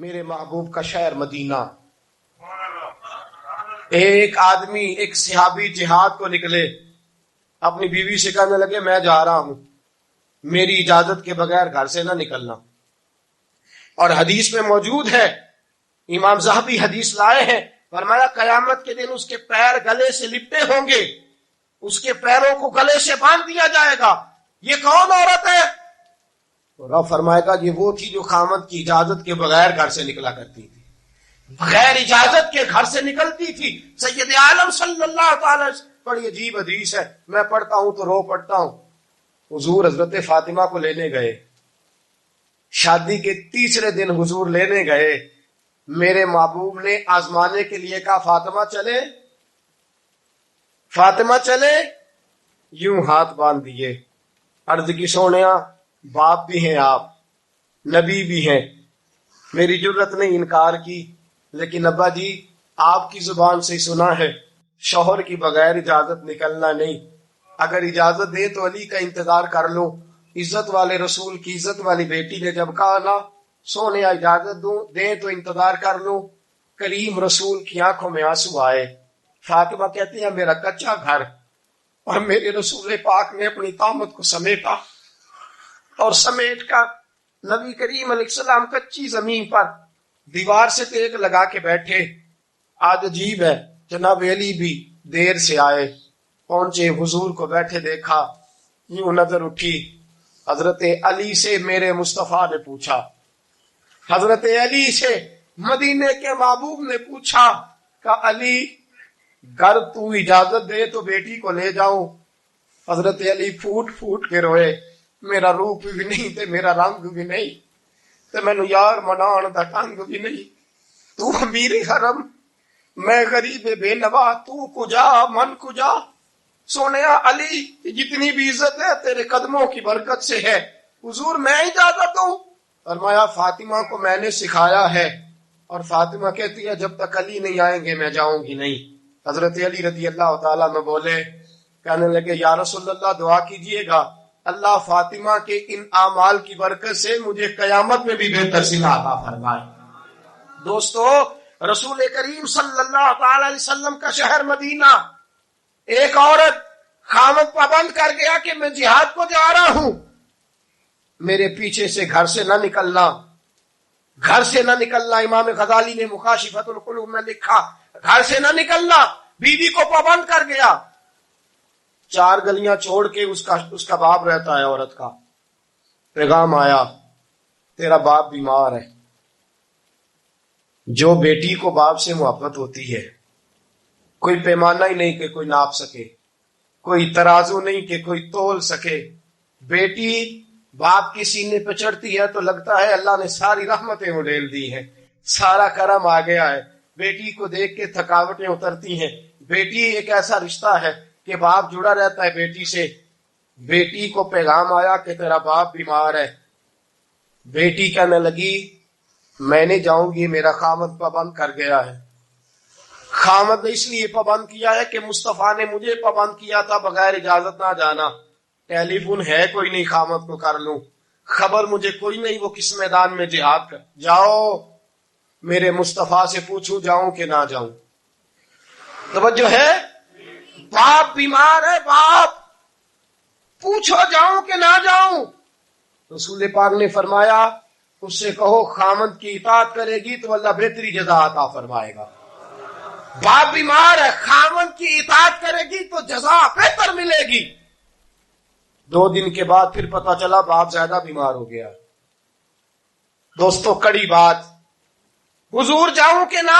میرے محبوب کا شہر مدینہ. ایک آدمی، ایک صحابی جہاد کو نکلے، اپنی بیوی سے کہنے لگے میں جا رہا ہوں، میری اجازت کے بغیر گھر سے نہ نکلنا. اور حدیث میں موجود ہے، امام ذہبی حدیث لائے ہیں، فرمایا قیامت کے دن اس کے پیر گلے سے لپٹے ہوں گے، اس کے پیروں کو گلے سے باندھ دیا جائے گا. یہ کون عورت ہے؟ رب فرمائے گا یہ وہ تھی جو خامد کی اجازت کے بغیر گھر سے نکلا کرتی تھی، بغیر اجازت کے گھر سے نکلتی تھی. سید عالم صلی اللہ تعالی وسلم، بڑی عجیب حدیث ہے، میں پڑھتا ہوں تو رو پڑھتا ہوں. حضور حضرت فاطمہ کو لینے گئے، شادی کے تیسرے دن حضور لینے گئے. میرے محبوب نے آزمانے کے لیے کہا فاطمہ چلے، فاطمہ چلے. یوں ہاتھ باندھ دیے، عرض کی سونیا باپ بھی ہیں آپ، نبی بھی ہیں. میری جرت نے انکار کی، لیکن ابا جی آپ کی زبان سے سنا ہے شوہر کی بغیر اجازت نکلنا نہیں. اگر اجازت دے تو علی کا انتظار کر لو. عزت والے رسول کی عزت والی بیٹی نے جب کہا نا سونیا اجازت دیں تو انتظار کر لو، کریم رسول کی آنکھوں میں آنسو آئے. فاطمہ کہتی ہے میرا کچا گھر اور میرے رسول پاک نے اپنی طامت کو سمیٹا، اور سمیٹ کر نبی کریم علیہ السلام کچی زمین پر دیوار سے ٹیک لگا کے بیٹھے. آج عجیب ہے، جناب علی بھی دیر سے آئے، پہنچے، حضور کو بیٹھے دیکھا، یوں نظر اٹھی. حضرت علی سے میرے مصطفیٰ نے پوچھا، حضرت علی سے مدینے کے محبوب نے پوچھا کہ علی گر تو اجازت دے تو بیٹی کو لے جاؤں. حضرت علی پھوٹ پھوٹ کے روئے، میرا روپ بھی نہیں تے میرا رنگ بھی نہیں تے مینو یار منان دا ٹنگ بھی نہیں. تو امیر حرم، میں غریب بے نوا، تو کجا من کجا. سونیا علی جتنی بھی عزت ہے تیرے قدموں کی برکت سے ہے. حضور میں اجازت دوں؟ فرمایا فاطمہ کو میں نے سکھایا ہے. اور فاطمہ کہتی ہے جب تک علی نہیں آئیں گے میں جاؤں گی نہیں. حضرت علی رضی اللہ تعالیٰ میں بولے، کہنے لگے یا رسول اللہ دعا کیجئے گا اللہ فاطمہ کے ان اعمال کی برکت سے مجھے قیامت میں بھی بہتر صلہ عطا فرمائے. دوستو، رسول کریم صلی اللہ تعالی علیہ وسلم کا شہر مدینہ، ایک عورت خامد پابند کر گیا کہ میں جہاد کو جا رہا ہوں، میرے پیچھے سے گھر سے نہ نکلنا، گھر سے نہ نکلنا. امام غزالی نے مکاشفۃ القلوب میں لکھا گھر سے نہ نکلنا. بیوی کو پابند کر گیا. 4 گلیاں چھوڑ کے اس کا باپ رہتا ہے، عورت کا پیغام آیا تیرا باپ بیمار ہے. جو بیٹی کو باپ سے محبت ہوتی ہے کوئی پیمانہ ہی نہیں کہ کوئی ناپ سکے، کوئی ترازو نہیں کہ کوئی تول سکے. بیٹی باپ کی سینے پہ چڑھتی ہے تو لگتا ہے اللہ نے ساری رحمتیں اڈیل دی ہیں، سارا کرم آ گیا ہے. بیٹی کو دیکھ کے تھکاوٹیں اترتی ہیں. بیٹی ایک ایسا رشتہ ہے کہ باپ جڑا رہتا ہے بیٹی سے. بیٹی کو پیغام آیا کہ تیرا باپ بیمار ہے. بیٹی کہنے لگی میں نہیں جاؤں گی، میرا خامد پابند کر گیا ہے. خامد نے اس لیے پابند کیا ہے کہ مصطفیٰ نے مجھے پابند کیا تھا بغیر اجازت نہ جانا. ٹیلی فون ہے کوئی نہیں خامد کو کر لوں، خبر مجھے کوئی نہیں وہ کس میدان میں جہاد کر. جاؤ میرے مصطفیٰ سے پوچھوں جاؤں کہ نہ جاؤں. توجہ ہے، باپ بیمار ہے، باپ پوچھو جاؤں کہ نہ جاؤں. رسول پاک نے فرمایا اس سے کہو خامد کی اطاعت کرے گی تو اللہ بہتری جزا عطا فرمائے گا. باپ بیمار ہے، خامد کی اطاعت کرے گی تو جزا بہتر ملے گی. 2 دن کے بعد پھر پتا چلا باپ زیادہ بیمار ہو گیا. دوستو کڑی بات، حضور جاؤں کہ نہ؟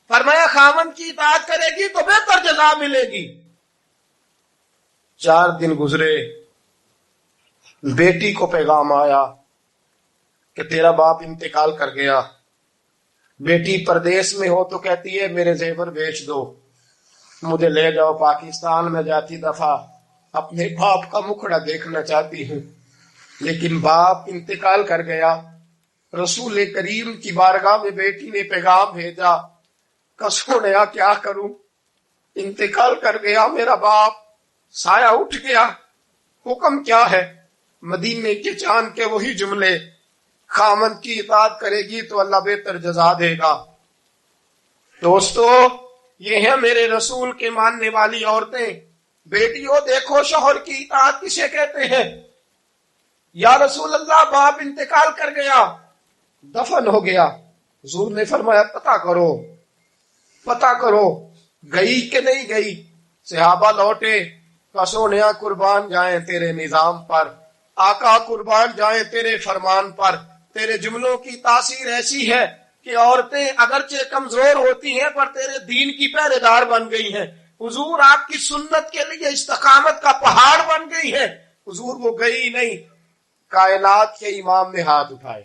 فرمایا خامد کی اطاعت کرے گی تو بہتر جزا ملے گی. 4 دن گزرے، بیٹی کو پیغام آیا کہ تیرا باپ انتقال کر گیا. بیٹی پردیس میں ہو تو کہتی ہے میرے زیور بیچ دو، مجھے لے جاؤ پاکستان میں جاتی دفعہ اپنے باپ کا مکھڑا دیکھنا چاہتی ہوں. لیکن باپ انتقال کر گیا. رسول کریم کی بارگاہ میں بیٹی نے پیغام بھیجا کہ سونیا کیا کروں، انتقال کر گیا میرا باپ، سایہ اٹھ گیا، حکم کیا ہے؟ مدینے کے چاند کے وہی جملے خامند کی اطاعت کرے گی تو اللہ بہتر جزا دے گا۔ دوستو، یہ ہیں میرے رسول کے ماننے والی عورتیں۔ بیٹیوں دیکھو شوہر کی اطاعت کسے کہتے ہیں۔ یا رسول اللہ باپ انتقال کر گیا، دفن ہو گیا، حضور نے فرمایا پتہ کرو گئی کہ نہیں گئی۔ صحابہ لوٹے، کہ سونیا قربان جائیں تیرے نظام پر، آقا قربان جائیں تیرے فرمان پر۔ تیرے جملوں کی تاثیر ایسی ہے کہ عورتیں اگرچہ کمزور ہوتی ہیں پر تیرے دین کی پہرے دار بن گئی ہیں۔ حضور آپ کی سنت کے لیے استقامت کا پہاڑ بن گئی ہے۔ حضور وہ گئی نہیں، کائنات کے امام نے ہاتھ اٹھائے،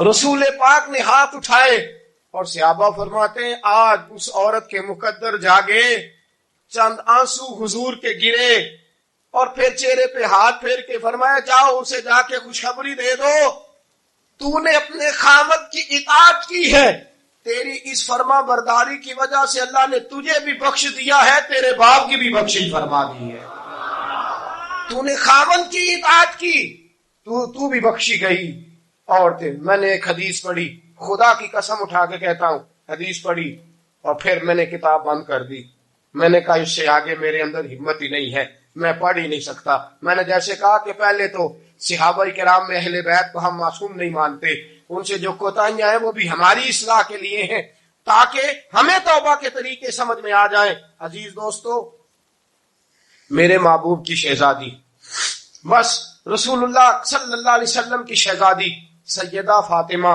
رسول پاک نے ہاتھ اٹھائے، اور صحابہ فرماتے ہیں آج اس عورت کے مقدر جاگے، چند آنسو حضور کے گرے، اور پھر چہرے پہ ہاتھ پھیر کے فرمایا جاؤ اسے جا کے خوشخبری دے دو، تو نے اپنے خامد کی اطاعت کی ہے، تیری اس فرما برداری کی وجہ سے اللہ نے تجھے بھی بخش دیا ہے، تیرے باپ کی بھی بخشش فرما دی ہے۔ تو نے خامد کی اطاعت کی، تو بھی بخشی گئی۔ عورتیں، میں نے ایک حدیث پڑھی، خدا کی قسم اٹھا کے کہتا ہوں، حدیث پڑھی اور پھر میں نے کتاب بند کر دی۔ میں نے کہا اس سے آگے میرے اندر ہمت ہی نہیں ہے، میں پڑھ ہی نہیں سکتا۔ میں نے جیسے کہا کہ پہلے تو صحابہ کرام میں اہل بیت کو ہم معصوم نہیں مانتے، ان سے جو کوتاہیاں ہیں وہ بھی ہماری اصلاح کے لیے ہیں تاکہ ہمیں توبہ کے طریقے سمجھ میں آ جائیں۔ عزیز دوستو، میرے محبوب کی شہزادی، بس رسول اللہ صلی اللہ علیہ وسلم کی شہزادی سیدہ فاطمہ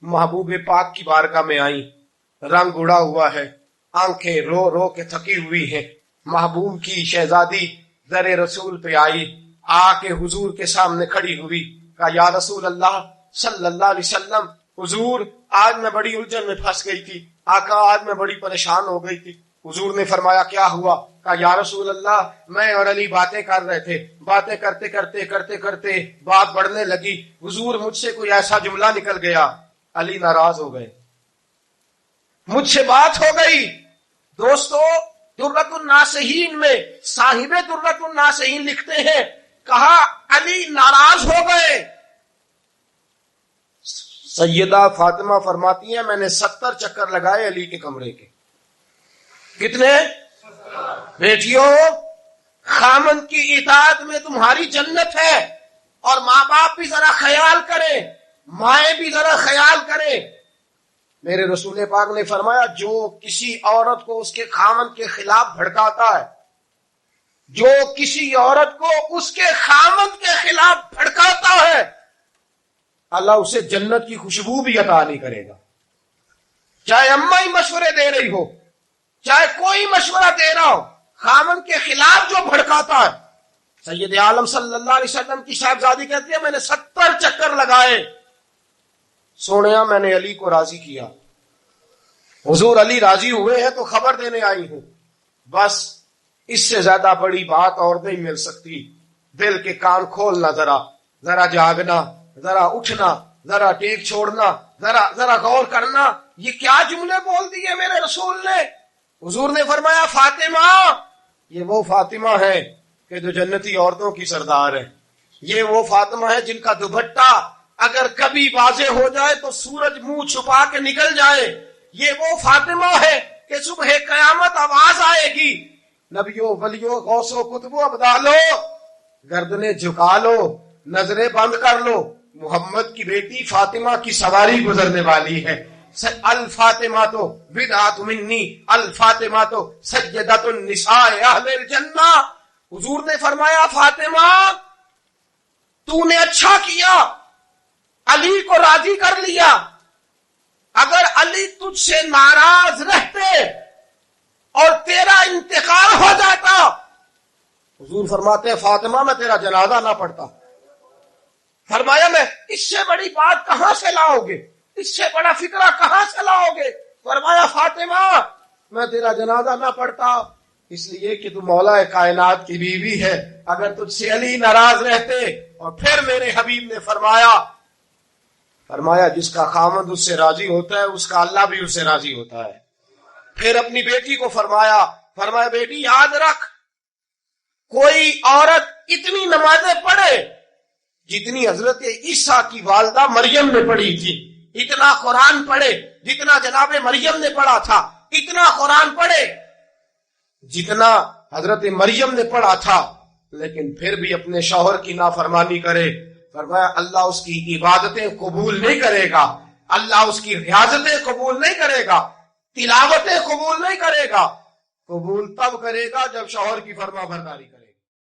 محبوب پاک کی بارگاہ میں آئیں، رنگ اڑا ہوا ہے، آنکھیں رو رو کے تھکی ہوئی ہیں۔ محبوب کی شہزادی در رسول پہ آئی، آ کے حضور کے سامنے کھڑی ہوئی، کہا یا رسول اللہ صلی اللہ علیہ وسلم، حضور آج میں بڑی الجھن میں پھنس گئی تھی، آقا آج میں بڑی پریشان ہو گئی تھی۔ حضور نے فرمایا کیا ہوا؟ کہا یا رسول اللہ میں اور علی باتیں کر رہے تھے، باتیں کرتے کرتے بات بڑھنے لگی، حضور مجھ سے کوئی ایسا جملہ نکل گیا، علی ناراض ہو گئے، مجھ سے بات ہو گئی۔ دوستو، درۃ الناصحین میں صاحب درۃ الناصحین لکھتے ہیں، کہا علی ناراض ہو گئے۔ سیدہ فاطمہ فرماتی ہیں میں نے 70 چکر لگائے علی کے کمرے کے۔ کتنے؟ بیٹیوں، خامند کی اطاعت میں تمہاری جنت ہے، اور ماں باپ بھی ذرا خیال کریں، مائیں بھی ذرا خیال کریں۔ میرے رسول پاک نے فرمایا جو کسی عورت کو اس کے خامند کے خلاف بھڑکاتا ہے، جو کسی عورت کو اس کے خامند کے خلاف بھڑکاتا ہے، اللہ اسے جنت کی خوشبو بھی عطا نہیں کرے گا۔ چاہے اماں ہی مشورے دے رہی ہو، چاہے کوئی مشورہ دے رہا ہو، خامند کے خلاف جو بھڑکاتا ہے۔ سید عالم صلی اللہ علیہ وسلم کی صاحبزادی کہتی ہے میں نے 70 چکر لگائے، سونیا میں نے علی کو راضی کیا۔ حضور علی راضی ہوئے ہیں تو خبر دینے آئی ہوں، بس اس سے زیادہ بڑی بات اور نہیں مل سکتی۔ دل کے کان کھولنا، ذرا جاگنا، ذرا اٹھنا، ذرا ٹیک چھوڑنا، ذرا غور کرنا، یہ کیا جملے بول دیے میرے رسول نے۔ حضور نے فرمایا فاطمہ، یہ وہ فاطمہ ہے کہ جو جنتی عورتوں کی سردار ہے، یہ وہ فاطمہ ہے جن کا دوپٹہ اگر کبھی واضح ہو جائے تو سورج منہ چھپا کے نکل جائے، یہ وہ فاطمہ ہے کہ صبح قیامت آواز آئے گی نبیوں ولیوں غوثوں کتبوں ابدالو، گردنیں جھکا لو، نظریں بند کر لو، محمد کی بیٹی فاطمہ کی سواری گزرنے والی ہے۔ الفاطمہ تو بدعت منی، الفاطمہ تو سیدۃ النساء اہل الجنہ۔ حضور نے فرمایا فاطمہ تو نے اچھا کیا، علی کو راضی کر لیا، اگر علی تجھ سے ناراض رہتے اور تیرا انتقال ہو جاتا، حضور فرماتے ہیں فاطمہ میں تیرا جنازہ نہ پڑھتا۔ فرمایا میں اس سے بڑی بات کہاں سے لاؤ گے، اس سے بڑا فکرہ کہاں سے لاؤ گے؟ فرمایا فاطمہ میں تیرا جنازہ نہ پڑھتا اس لیے کہ تو مولا کائنات کی بیوی ہے، اگر تجھ سے علی ناراض رہتے۔ اور پھر میرے حبیب نے فرمایا جس کا خامند اس سے راضی ہوتا ہے اس کا اللہ بھی اس سے راضی ہوتا ہے۔ پھر اپنی بیٹی کو فرمایا بیٹی یاد رکھ، کوئی عورت اتنی نمازیں پڑھے جتنی حضرت عیسیٰ کی والدہ مریم نے پڑھی تھی، اتنا قرآن پڑھے جتنا جناب مریم نے پڑھا تھا، اتنا قرآن پڑھے جتنا حضرت مریم نے پڑھا تھا، لیکن پھر بھی اپنے شوہر کی نافرمانی کرے، فرمایا اللہ اس کی عبادتیں قبول نہیں کرے گا، اللہ اس کی ریاضتیں قبول نہیں کرے گا، تلاوتیں قبول نہیں کرے گا، قبول تب کرے گا جب شوہر کی فرما برداری کرے